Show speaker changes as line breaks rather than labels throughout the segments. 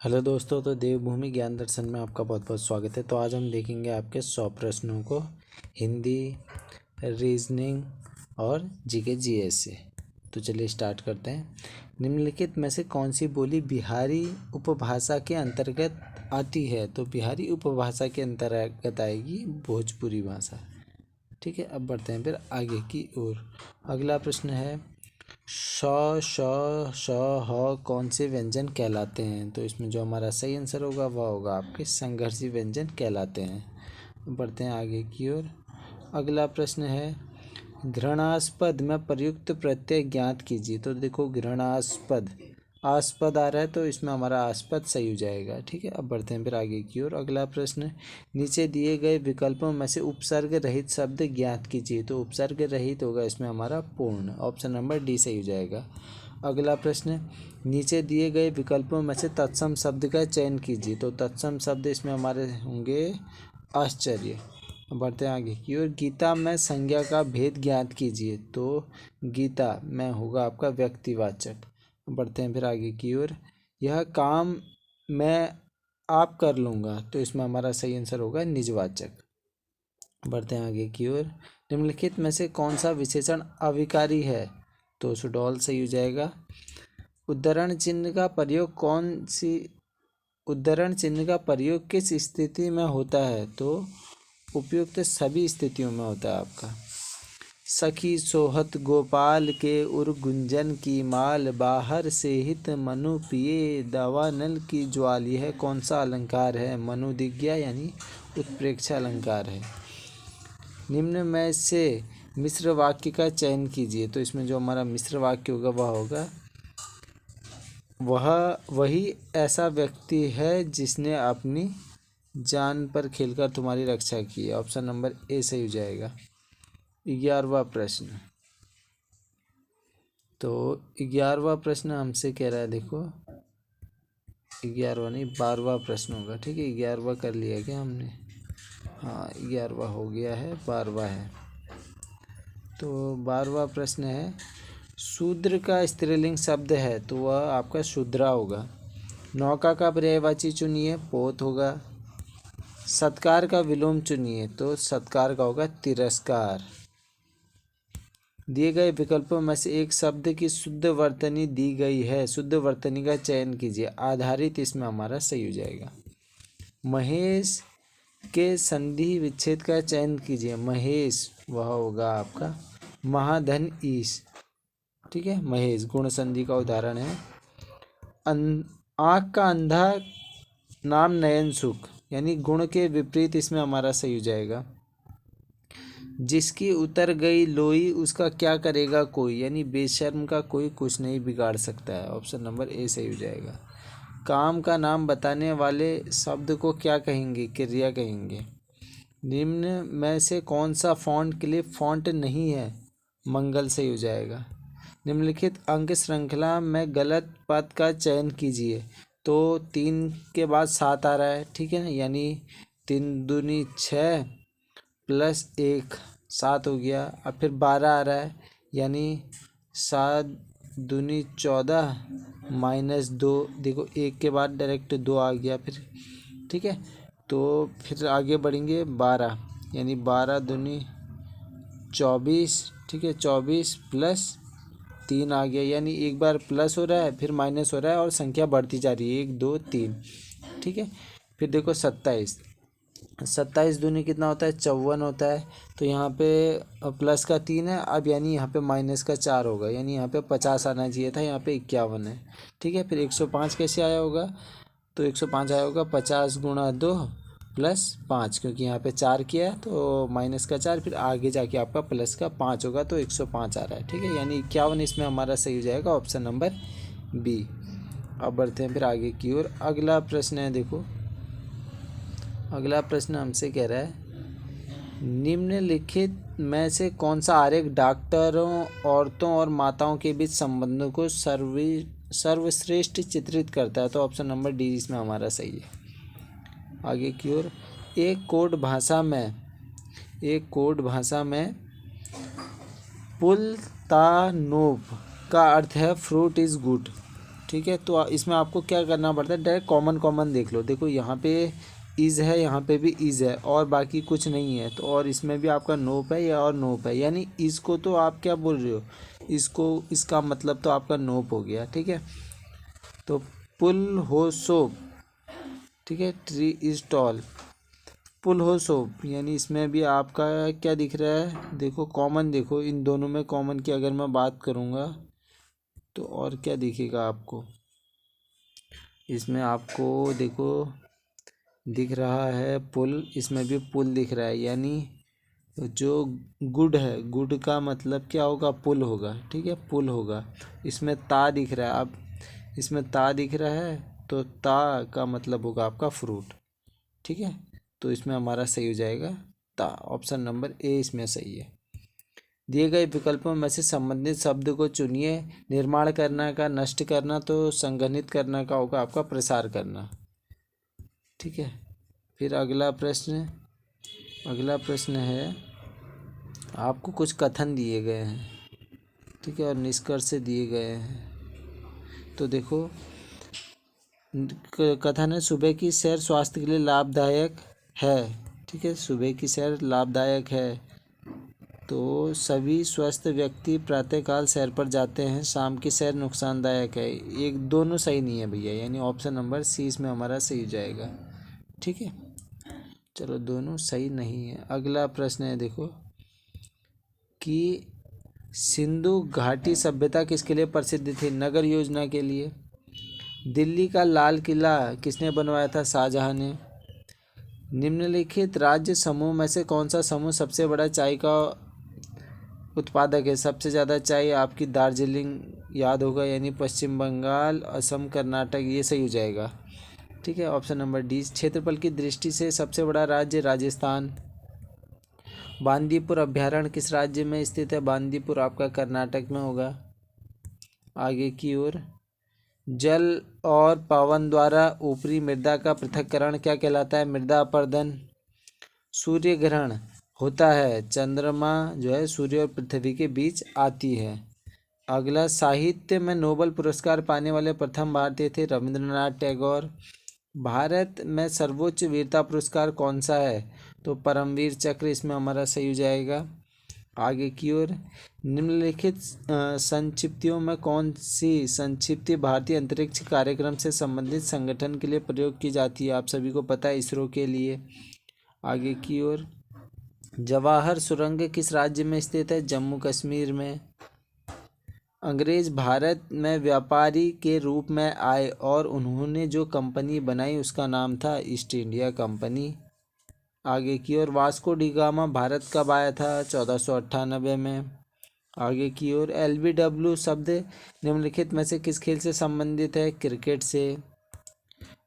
Hello दोस्तों, तो देवभूमि ज्ञान दर्शन में आपका बहुत बहुत स्वागत है। तो आज हम देखेंगे आपके 100 प्रश्नों को हिंदी, रीजनिंग और जीके जीएस से। तो चलिए स्टार्ट करते हैं। निम्नलिखित में से कौन सी बोली बिहारी उपभाषा के अंतर्गत आती है? तो बिहारी उपभाषा के अंतर्गत आएगी भोजपुरी भाषा। ठीक है, अब बढ़ते हैं फिर आगे की ओर। अगला प्रश्न है, श, श, श, ह कौन से व्यंजन कहलाते हैं? तो इसमें जो हमारा सही आंसर होगा वह होगा आपके संघर्षी व्यंजन कहलाते हैं। बढ़ते हैं आगे की ओर। अगला प्रश्न है, घृणास्पद में प्रयुक्त प्रत्यय ज्ञात कीजिए। तो देखो, घृणास्पद आस्पद आ रहा है तो इसमें हमारा आस्पद सही हो जाएगा। ठीक है, अब बढ़ते हैं फिर आगे की ओर। अगला प्रश्न, नीचे दिए गए विकल्पों में से उपसर्ग रहित शब्द ज्ञात कीजिए। तो उपसर्ग रहित होगा इसमें हमारा पूर्ण, ऑप्शन नंबर डी सही हो जाएगा। अगला प्रश्न, नीचे दिए गए विकल्पों में से तत्सम शब्द का चयन कीजिए। तो तत्सम शब्द इसमें हमारे होंगे आश्चर्य। बढ़ते हैं आगे की ओर। गीता में संज्ञा का भेद ज्ञात कीजिए। तो गीता में होगा आपका व्यक्तिवाचक। बढ़ते हैं फिर आगे की ओर। यह काम मैं आप कर लूँगा। तो इसमें हमारा सही आंसर होगा निजवाचक। बढ़ते हैं आगे की ओर। निम्नलिखित में से कौन सा विशेषण अविकारी है? तो सुडौल सही हो जाएगा। उद्धरण चिन्ह का प्रयोग उद्धरण चिन्ह का प्रयोग किस स्थिति में होता है? तो उपयुक्त सभी स्थितियों में होता है आपका। सखी सोहत गोपाल के उर गुंजन की माल, बाहर से हित मनु पिए दावानल की ज्वाल। यह कौन सा अलंकार है? मनुदिज्ञा यानी उत्प्रेक्षा अलंकार है। निम्न में से मिश्र वाक्य का चयन कीजिए। तो इसमें जो हमारा मिश्र वाक्य होगा वही ऐसा व्यक्ति है जिसने अपनी जान पर खेलकर तुम्हारी रक्षा की है। ऑप्शन नंबर ए सही हो जाएगा। 11वां प्रश्न, तो 11वां प्रश्न हमसे कह रहा है, देखो 11वां नहीं 12वां प्रश्न होगा। ठीक है, 11वां कर लिया क्या हमने? हाँ, 11वां हो गया है, 12वां है। तो 12वां प्रश्न है, शूद्र का स्त्रीलिंग शब्द है तो वह आपका शूद्रा होगा। नौका का पर्यायवाची चुनिए, पोत होगा। सत्कार का विलोम चुनिए, तो सत्कार का होगा तिरस्कार। दिए गए विकल्पों में से एक शब्द की शुद्ध वर्तनी दी गई है, शुद्ध वर्तनी का चयन कीजिए। आधारित इसमें हमारा सही हो जाएगा। महेश के संधि विच्छेद का चयन कीजिए। महेश वह होगा आपका महाधन ईश। ठीक है, महेश गुण संधि का उदाहरण है। आँख का अंधा नाम नयन सुख, यानी गुण के विपरीत इसमें हमारा सही हो जाएगा। जिसकी उतर गई लोई उसका क्या करेगा कोई, यानी बेशर्म का कोई कुछ नहीं बिगाड़ सकता है। ऑप्शन नंबर ए सही हो जाएगा। काम का नाम बताने वाले शब्द को क्या कहेंगे? क्रिया कहेंगे। निम्न में से कौन सा फॉन्ट क्लिप फॉन्ट नहीं है? मंगल सही हो जाएगा। निम्नलिखित अंक श्रृंखला में गलत पद का चयन कीजिए। तो 3 के बाद 7 आ रहा है, ठीक है ना, यानी 3 दूनी 6 प्लस 1 7 हो गया। अब फिर 12 आ रहा है, यानी 7 दूनी 14 माइनस 2। देखो 1 के बाद डायरेक्ट 2 आ गया फिर। ठीक है, तो फिर आगे बढ़ेंगे 12, यानी 12 दूनी 24। ठीक है, 24 प्लस 3 आ गया, यानी एक बार प्लस हो रहा है फिर माइनस हो रहा है और संख्या बढ़ती जा रही है, 1 2 3। ठीक है, फिर देखो 27 दूनी कितना होता है? 54 होता है। तो यहाँ पे प्लस का 3 है अब, यानी यहाँ पे माइनस का 4 होगा, यानी यहाँ पे 50 आना चाहिए था, यहाँ पे 51 है। ठीक है, फिर 105 कैसे आया होगा? तो 105 आया होगा 50 गुणा 2 प्लस 5, क्योंकि यहाँ पे 4 किया है तो माइनस का 4, फिर आगे जाके आपका प्लस का 5 होगा, तो 105 आ रहा है। ठीक है, यानी 51 इसमें हमारा सही हो जाएगा, ऑप्शन नंबर बी। अब बढ़ते हैं फिर आगे की ओर। अगला प्रश्न है, देखो अगला प्रश्न हमसे कह रहा है, निम्नलिखित में से कौन सा आरेख डॉक्टरों, औरतों और माताओं के बीच संबंधों को सर्वश्रेष्ठ चित्रित करता है? तो ऑप्शन नंबर डी इसमें हमारा सही है। आगे की ओर। एक कोड भाषा में पुलतानोव का अर्थ है फ्रूट इज गुड। ठीक है, तो इसमें आपको क्या करना पड़ता है, डायरेक्ट कॉमन कॉमन देख लो। देखो यहाँ पे इज़ है, यहाँ पे भी इज़ है और बाकी कुछ नहीं है, तो और इसमें भी आपका नोप है या और नोप है, यानी इसको तो आप क्या बोल रहे हो, इसको, इसका मतलब तो आपका नोप हो गया। ठीक है, तो पुल हो सोप, ठीक है, ट्री इज टॉल, पुल हो सोप, यानी इसमें भी आपका क्या दिख रहा है, देखो कॉमन, देखो इन दोनों में कॉमन की अगर मैं बात करूँगा तो और क्या दिखेगा आपको, इसमें आपको देखो दिख रहा है पुल, इसमें भी पुल दिख रहा है, यानी जो गुड है, गुड का मतलब क्या होगा, पुल होगा। ठीक है, पुल होगा। इसमें ता दिख रहा है, अब इसमें ता दिख रहा है तो ता का मतलब होगा आपका फ्रूट। ठीक है, तो इसमें हमारा सही हो जाएगा ता, ऑप्शन नंबर ए इसमें सही है। दिए गए विकल्पों में से संबंधित शब्द को चुनिए। निर्माण करना का, नष्ट करना, तो संघनित करना का होगा आपका प्रसार करना। ठीक है, फिर अगला प्रश्न है, आपको कुछ कथन दिए गए हैं, ठीक है, और निष्कर्ष दिए गए हैं। तो देखो कथन है, सुबह की सैर स्वास्थ्य के लिए लाभदायक है। ठीक है, सुबह की सैर लाभदायक है, तो सभी स्वस्थ व्यक्ति प्रातःकाल सैर पर जाते हैं, शाम की सैर नुकसानदायक है। एक दोनों सही नहीं है भैया, यानी ऑप्शन नंबर सी इसमें हमारा सही हो जाएगा। ठीक है, चलो दोनों सही नहीं है। अगला प्रश्न है देखो कि सिंधु घाटी सभ्यता किसके लिए प्रसिद्ध थी, नगर योजना के लिए। दिल्ली का लाल किला किसने बनवाया था, शाहजहां ने। निम्नलिखित राज्य समूह में से कौन सा समूह सबसे बड़ा चाय का उत्पादक है। सबसे ज़्यादा चाय आपकी दार्जिलिंग याद होगा, यानी पश्चिम बंगाल, असम, कर्नाटक, ये सही हो जाएगा। ठीक है, ऑप्शन नंबर डी। क्षेत्रफल की दृष्टि से सबसे बड़ा राज्य राजस्थान। बांदीपुर अभ्यारण्य किस राज्य में स्थित है, बांदीपुर आपका कर्नाटक में होगा। आगे की ओर, जल और पवन द्वारा ऊपरी मृदा का पृथक्करण क्या कहलाता है, मृदा अपरदन। सूर्य ग्रहण होता है, चंद्रमा जो है सूर्य और पृथ्वी के बीच आती है। अगला, साहित्य में नोबेल पुरस्कार पाने वाले प्रथम भारतीय थे, रविंद्रनाथ टैगोर। भारत में सर्वोच्च वीरता पुरस्कार कौन सा है, तो परमवीर चक्र इसमें हमारा सही हो जाएगा। आगे की ओर, निम्नलिखित संक्षिप्तियों में कौन सी संक्षिप्ति भारतीय अंतरिक्ष कार्यक्रम से संबंधित संगठन के लिए प्रयोग की जाती है, आप सभी को पता है, इसरो के लिए। आगे की ओर, जवाहर सुरंग किस राज्य में स्थित है, जम्मू कश्मीर में। अंग्रेज भारत में व्यापारी के रूप में आए और उन्होंने जो कंपनी बनाई उसका नाम था ईस्ट इंडिया कंपनी। आगे की ओर, वास्को डी गामा भारत कब आया था, 1498 में। आगे की ओर, LBW शब्द निम्नलिखित में से किस खेल से संबंधित है, क्रिकेट से।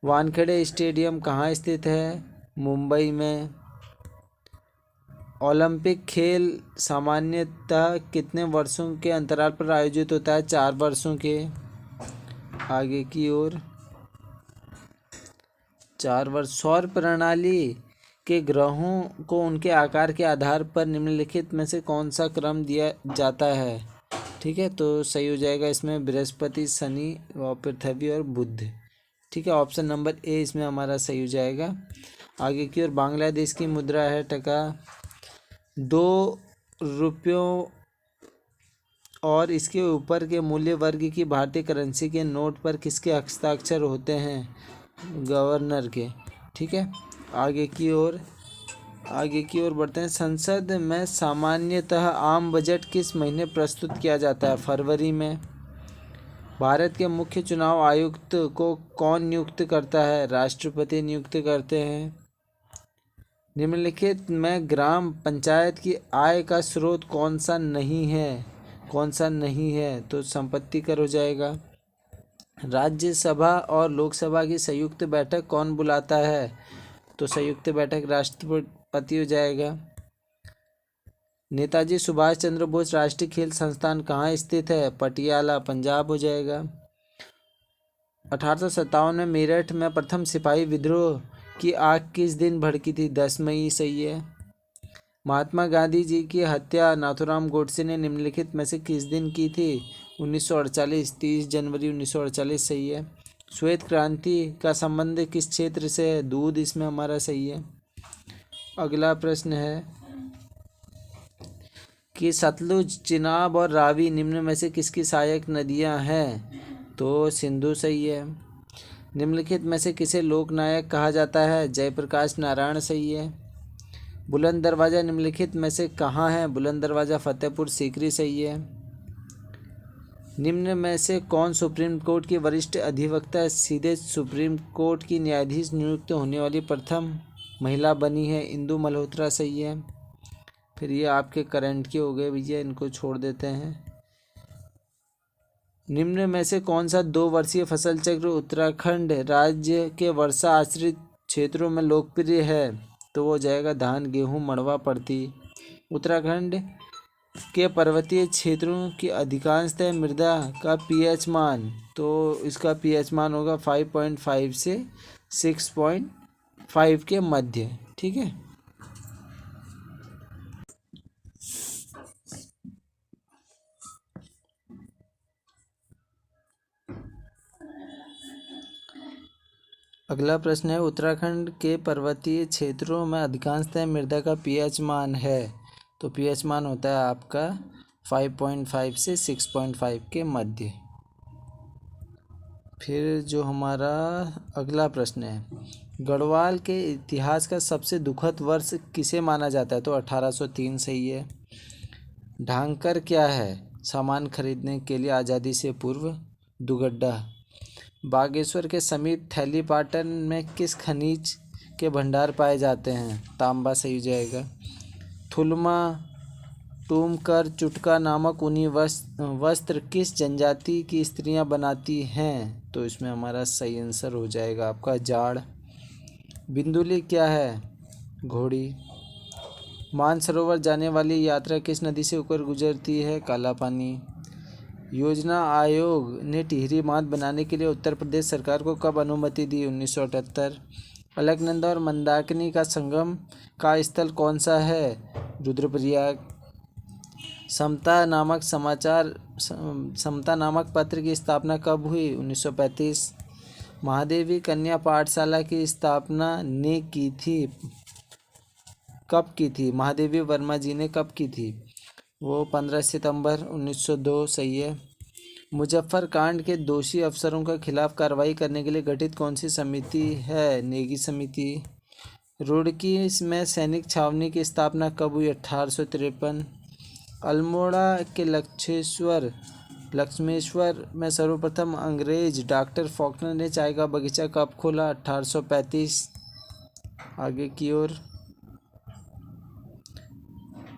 वानखेड़े स्टेडियम कहाँ स्थित है, मुंबई में। ओलंपिक खेल सामान्यतः कितने वर्षों के अंतराल पर आयोजित होता है, 4 वर्षों के। आगे की ओर, 4 वर्ष। सौर प्रणाली के ग्रहों को उनके आकार के आधार पर निम्नलिखित में से कौन सा क्रम दिया जाता है। ठीक है, तो सही हो जाएगा इसमें बृहस्पति, शनि और पृथ्वी और बुध। ठीक है, ऑप्शन नंबर ए इसमें हमारा सही हो जाएगा। आगे की ओर, बांग्लादेश की मुद्रा है टका। 2 रुपयों और इसके ऊपर के मूल्य वर्ग की भारतीय करेंसी के नोट पर किसके हस्ताक्षर होते हैं, गवर्नर के। ठीक है, आगे की ओर बढ़ते हैं। संसद में सामान्यतः आम बजट किस महीने प्रस्तुत किया जाता है, फरवरी में। भारत के मुख्य चुनाव आयुक्त को कौन नियुक्त करता है, राष्ट्रपति नियुक्त करते हैं। निम्नलिखित में ग्राम पंचायत की आय का स्रोत कौन सा नहीं है, तो संपत्ति कर हो जाएगा। राज्यसभा और लोकसभा की संयुक्त बैठक कौन बुलाता है, तो संयुक्त बैठक राष्ट्रपति हो जाएगा। नेताजी सुभाष चंद्र बोस राष्ट्रीय खेल संस्थान कहाँ स्थित है, पटियाला, पंजाब हो जाएगा। 1857 में मेरठ में प्रथम सिपाही विद्रोह की आग किस दिन भड़की थी, 10 मई, सही है। महात्मा गांधी जी की हत्या नाथूराम गोडसे ने निम्नलिखित में से किस दिन की थी, 1948, 30 जनवरी 1948 सही है। श्वेत क्रांति का संबंध किस क्षेत्र से है? दूध, इसमें हमारा सही है। अगला प्रश्न है कि सतलुज, चिनाब और रावी निम्न में से किसकी सहायक नदियां हैं? तो सिंधु सही है। निम्नलिखित में से किसे लोकनायक कहा जाता है? जयप्रकाश नारायण सही है। बुलंद दरवाज़ा निम्नलिखित में से कहाँ है? बुलंद दरवाज़ा फतेहपुर सीकरी सही है। निम्न में से कौन सुप्रीम कोर्ट की वरिष्ठ अधिवक्ता सीधे सुप्रीम कोर्ट की न्यायाधीश नियुक्त होने वाली प्रथम महिला बनी है? इंदु मल्होत्रा सही है। फिर ये आपके करंट के हो गए भैया, इनको छोड़ देते हैं। निम्न में से कौन सा 2 वर्षीय फसल चक्र उत्तराखंड राज्य के वर्षा आश्रित क्षेत्रों में लोकप्रिय है? तो वो जाएगा धान, गेहूँ, मड़वा, पड़ती। उत्तराखंड के पर्वतीय क्षेत्रों की अधिकांशतः मृदा का पीएच मान, तो इसका पीएच मान होगा 5.5 से 6.5 के मध्य। ठीक है। अगला प्रश्न है उत्तराखंड के पर्वतीय क्षेत्रों में अधिकांशतः मृदा का पीएच मान है? तो पीएच मान होता है आपका 5.5 से 6.5 के मध्य। फिर जो हमारा अगला प्रश्न है, गढ़वाल के इतिहास का सबसे दुखद वर्ष किसे माना जाता है? तो 1803 सही है। ढांकर क्या है? सामान खरीदने के लिए आज़ादी से पूर्व दुगड्डा। बागेश्वर के समीप थैलीपाटन में किस खनिज के भंडार पाए जाते हैं? तांबा सही हो जाएगा। थुलमा, टूमकर, चुटका नामक ऊनी वस्त्र किस जनजाति की स्त्रियां बनाती हैं? तो इसमें हमारा सही आंसर हो जाएगा आपका जाड़। बिंदुली क्या है? घोड़ी। मानसरोवर जाने वाली यात्रा किस नदी से होकर गुजरती है? काला पानी। योजना आयोग ने टिहरी बांध बनाने के लिए उत्तर प्रदेश सरकार को कब अनुमति दी? 1978। अलकनंदा और मंदाकिनी का संगम का स्थल कौन सा है? रुद्रप्रयाग। समता नामक पत्र की स्थापना कब हुई? 1935। महादेवी कन्या पाठशाला की स्थापना कब की थी? महादेवी वर्मा जी ने कब की थी? वो 15 सितंबर 1902 सही है। मुजफ्फर कांड के दोषी अफसरों के खिलाफ कार्रवाई करने के लिए गठित कौन सी समिति है? नेगी समिति। रुड़की में सैनिक छावनी की स्थापना कब हुई? 1853। अल्मोड़ा के लक्ष्मेश्वर में सर्वप्रथम अंग्रेज डॉक्टर फॉकनर ने चाय का बगीचा कब खोला? 1835। आगे की ओर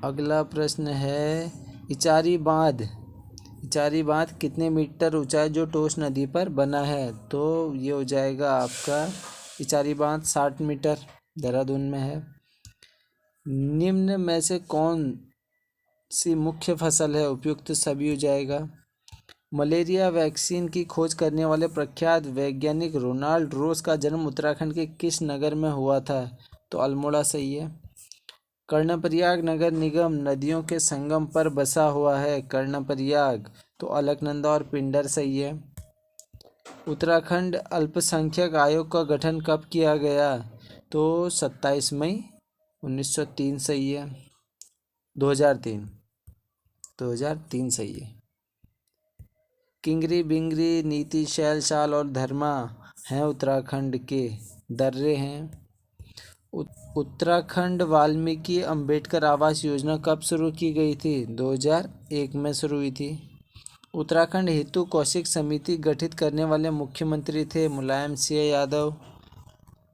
अगला प्रश्न है इचारी बांध कितने मीटर ऊंचा है जो टोस नदी पर बना है? तो ये हो जाएगा आपका इचारी बांध 60 मीटर, देहरादून में है। निम्न में से कौन सी मुख्य फसल है? उपयुक्त सभी हो जाएगा। मलेरिया वैक्सीन की खोज करने वाले प्रख्यात वैज्ञानिक रोनाल्ड रोस का जन्म उत्तराखंड के किस नगर में हुआ था? तो अल्मोड़ा सही है। कर्णप्रयाग नगर निगम नदियों के संगम पर बसा हुआ है। कर्णप्रयाग। तो अलकनंदा और पिंडर सही है। उत्तराखंड अल्पसंख्यक आयोग का गठन कब किया गया? तो 27 मई 1903 सही है। 2003 सही है। किंगरी बिंगरी, नीति, शैल, शाल और धर्मा हैं उत्तराखंड के दर्रे हैं। उत्तराखंड वाल्मीकि अंबेडकर आवास योजना कब शुरू की गई थी? 2001 में शुरू हुई थी। उत्तराखंड हेतु कौशिक समिति गठित करने वाले मुख्यमंत्री थे मुलायम सिंह यादव।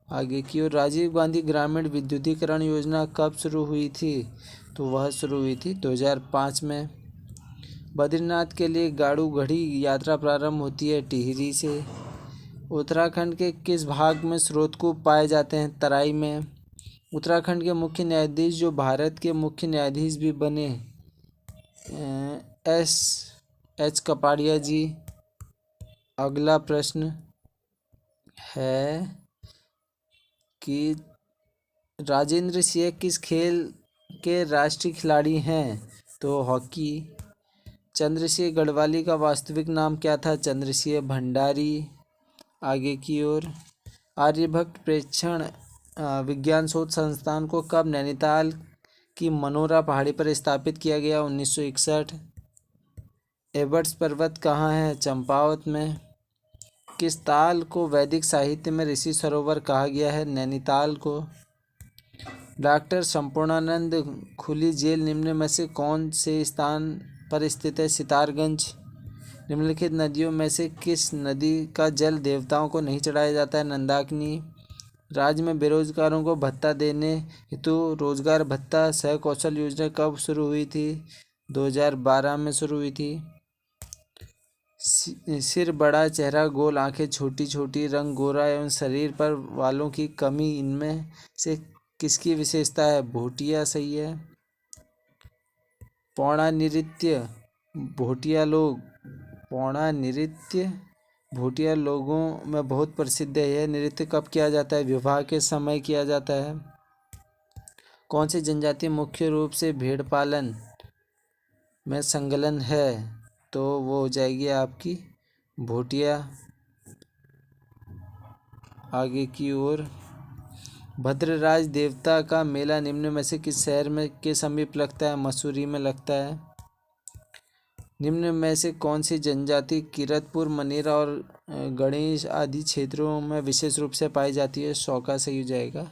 आगे की ओर राजीव गांधी ग्रामीण विद्युतीकरण योजना कब शुरू हुई थी? तो वह शुरू हुई थी 2005 में। बद्रीनाथ के लिए गाड़ू घड़ी यात्रा प्रारंभ होती है टिहरी से। उत्तराखंड के किस भाग में स्रोतकूप पाए जाते हैं? तराई में। उत्तराखंड के मुख्य न्यायाधीश जो भारत के मुख्य न्यायाधीश भी बने, एस कपाड़िया जी। अगला प्रश्न है कि राजेंद्र सिंह किस खेल के राष्ट्रीय खिलाड़ी हैं? तो हॉकी। चंद्रसिंह गढ़वाली का वास्तविक नाम क्या था? चंद्रसिंह भंडारी। आगे की ओर, आर्यभट्ट प्रेक्षण विज्ञान शोध संस्थान को कब नैनीताल की मनोरा पहाड़ी पर स्थापित किया गया? 1961। एवर्ट्स पर्वत कहाँ है? चंपावत में। किस ताल को वैदिक साहित्य में ऋषि सरोवर कहा गया है? नैनीताल को। डॉक्टर संपूर्णानंद खुली जेल निम्न में से कौन से स्थान पर स्थित है? सितारगंज। निम्नलिखित नदियों में से किस नदी का जल देवताओं को नहीं चढ़ाया जाता है? मंदाकिनी। राज्य में बेरोजगारों को भत्ता देने हेतु रोजगार भत्ता सह कौशल योजना कब शुरू हुई थी? 2012 में शुरू हुई थी। सिर बड़ा, चेहरा गोल, आंखें छोटी छोटी, रंग गोरा एवं शरीर पर वालों की कमी, इनमें से किसकी विशेषता है? भोटिया सही है। पौड़ा नृत्य भोटिया लोगों में बहुत प्रसिद्ध है। यह नृत्य कब किया जाता है? विवाह के समय किया जाता है। कौन सी जनजाति मुख्य रूप से भेड़ पालन में संलग्न है? तो वो हो जाएगी आपकी भोटिया। आगे की ओर, भद्रराज देवता का मेला निम्न में से किस शहर में के समीप लगता है? मसूरी में लगता है। निम्न में से कौन सी जनजाति किरतपुर, मनेरा और गणेश आदि क्षेत्रों में विशेष रूप से पाई जाती है? शौका सही हो जाएगा।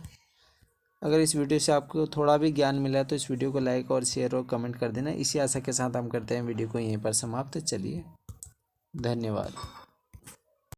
अगर इस वीडियो से आपको थोड़ा भी ज्ञान मिला तो इस वीडियो को लाइक और शेयर और कमेंट कर देना। इसी आशा के साथ हम करते हैं वीडियो को यहीं पर समाप्त। चलिए, धन्यवाद।